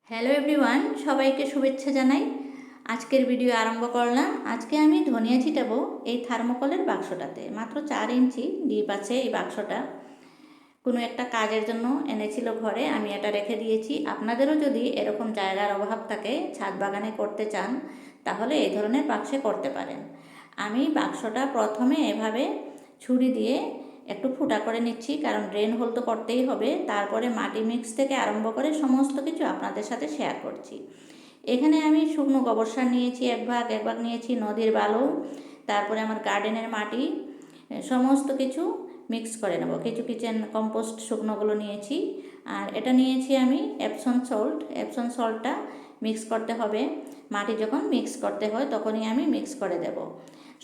Hello everyone, সবাইকে শুভেচ্ছা জানাই। আজকের ভিডিও আরম্ভ করলাম। আজকে আমি ধনিয়া ছিটাবো এই থার্মোকলের বাক্সটাতে। মাত্র 4 ইঞ্চি ডিপ আছে এই বাক্সটা। কোনো একটা কাজের জন্য এনেছিল ঘরে, আমি এটা রেখে দিয়েছি। আপনাদেরও যদি এরকম জায়গার অভাব থাকে, ছাদ বাগানে করতে চান, তাহলে এই ধরনের বাক্সে করতে পারেন। আমি বাক্সটা প্রথমে এভাবে ছুরি দিয়ে একটু ফুটা করে নিচ্ছি, কারণ ড্রেন হোল তো করতেই হবে। তারপরে মাটি মিক্স থেকে আরম্ভ করে সমস্ত কিছু আপনাদের সাথে শেয়ার করছি। এখানে আমি শুকনো গোবর সার নিয়েছি এক ভাগ নিয়েছি নদীর বালু, তারপরে আমার গার্ডেনের মাটি, সমস্ত কিছু মিক্স করে নেব। কিছু কিচেন কম্পোস্ট শুকনোগুলো নিয়েছি, আর এটা নিয়েছি আমি এপসন সল্ট। এপসন সল্টটা মিক্স করতে হবে। মাটি যখন মিক্স করতে হয় তখনই আমি মিক্স করে দেব।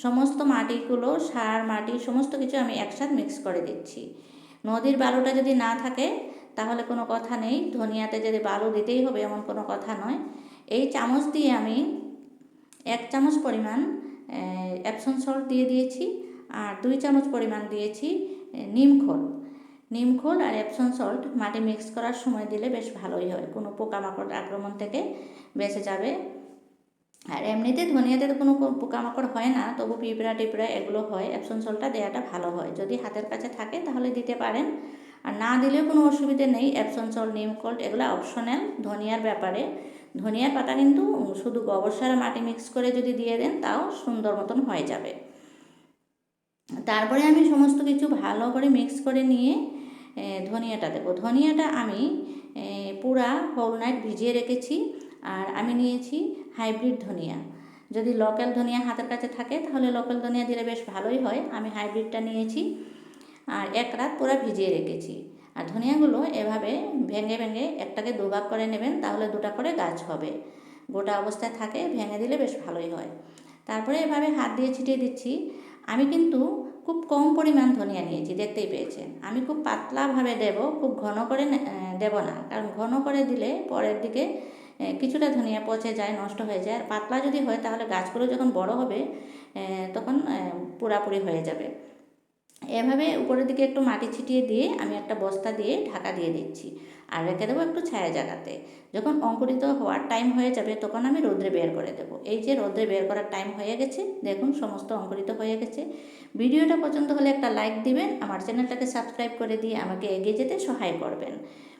সমস্ত মাটিগুলো, সার মাটি সমস্ত কিছু আমি একসাথে মিক্স করে দিচ্ছি। নদীর বালুটা যদি না থাকে তাহলে কোনো কথা নেই, ধনিয়াতে যদি বালু দিতেই হবে এমন কোনো কথা নয়। এই চামচ দিয়ে আমি 1 চামচ পরিমাণ এপসন সল্ট দিয়ে দিয়েছি, আর 2 চামচ পরিমাণ দিয়েছি নিমখোল আর এপসন সল্ট মাটি মিক্স করার সময় দিলে বেশ ভালোই হয়, কোনো পোকামাকড় আক্রমণ থেকে বেঁচে যাবে। আর এমনিতে ধনিয়াতে তো কোনো পোকামাকড় হয় না, তবু পিঁপড়া টিপড়া এগুলো হয়। এপসন সল্টটা দেওয়াটা ভালো হয়, যদি হাতের কাছে থাকে তাহলে দিতে পারেন, আর না দিলেও কোনো অসুবিধে নেই। এপসন সল্ট, নিমখোল এগুলো অপশনাল ধনিয়ার ব্যাপারে। ধনিয়ার পাতা কিন্তু শুধু গোবর সার মাটি মিক্স করে যদি দিয়ে দেন তাও সুন্দর মতন হয়ে যাবে। তারপরে আমি সমস্ত কিছু ভালো করে মিক্স করে নিয়ে ধনিয়াটা দেবো। ধনিয়াটা আমি পুরা হোল নাইট ভিজিয়ে রেখেছি। আর আমি নিয়েছি হাইব্রিড ধনিয়া। যদি লোকাল ধনিয়া হাতের কাছে থাকে তাহলে লোকাল ধনিয়া দিলে বেশ ভালোই হয়। আমি হাইব্রিডটা নিয়েছি আর 1 রাত পুরো ভিজিয়ে রেখেছি। আর ধনিয়াগুলো এভাবে ভেঙে ভেঙে একটাকে 2 ভাগ করে নেবেন, তাহলে 2টা করে গাছ হবে। গোটা অবস্থায় থাকে, ভেঙে দিলে বেশ ভালোই হয়। তারপরে এভাবে হাত দিয়ে ছিটিয়ে দিচ্ছি। আমি কিন্তু খুব কম পরিমাণ ধনিয়া নিয়েছি, দেখতেই পেয়েছেন। আমি খুব পাতলাভাবে দেব, খুব ঘন করে দেব না, কারণ ঘন করে দিলে পরের দিকে কিছুটা ধনিয়া পচে যায়, নষ্ট হয়ে যায়। আর পাতলা যদি হয় তাহলে গাছগুলো যখন বড় হবে তখন পুরাপুরি হয়ে যাবে। এভাবে উপরের দিকে একটু মাটি ছিটিয়ে দিয়ে আমি একটা বস্তা দিয়ে ঢাকা দিয়ে দিচ্ছি, আর রেখে দেবো একটু ছায়া জায়গাতে। যখন অঙ্কুরিত হওয়ার টাইম হয়ে যাবে তখন আমি রোদ্রে বের করে দেবো। এই যে রোদ্রে বের করার টাইম হয়ে গেছে, দেখুন সমস্ত অঙ্কুরিত হয়ে গেছে। ভিডিওটা পছন্দ হলে একটা লাইক দিবেন, আমার চ্যানেলটাকে সাবস্ক্রাইব করে দিয়ে আমাকে এগিয়ে যেতে সহায় করবেন।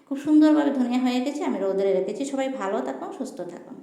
খুব সুন্দরভাবে ধনিয়া হয়ে গেছে, আমি রোদ্রে রেখেছি। সবাই ভালো থাকুন, সুস্থ থাকুন।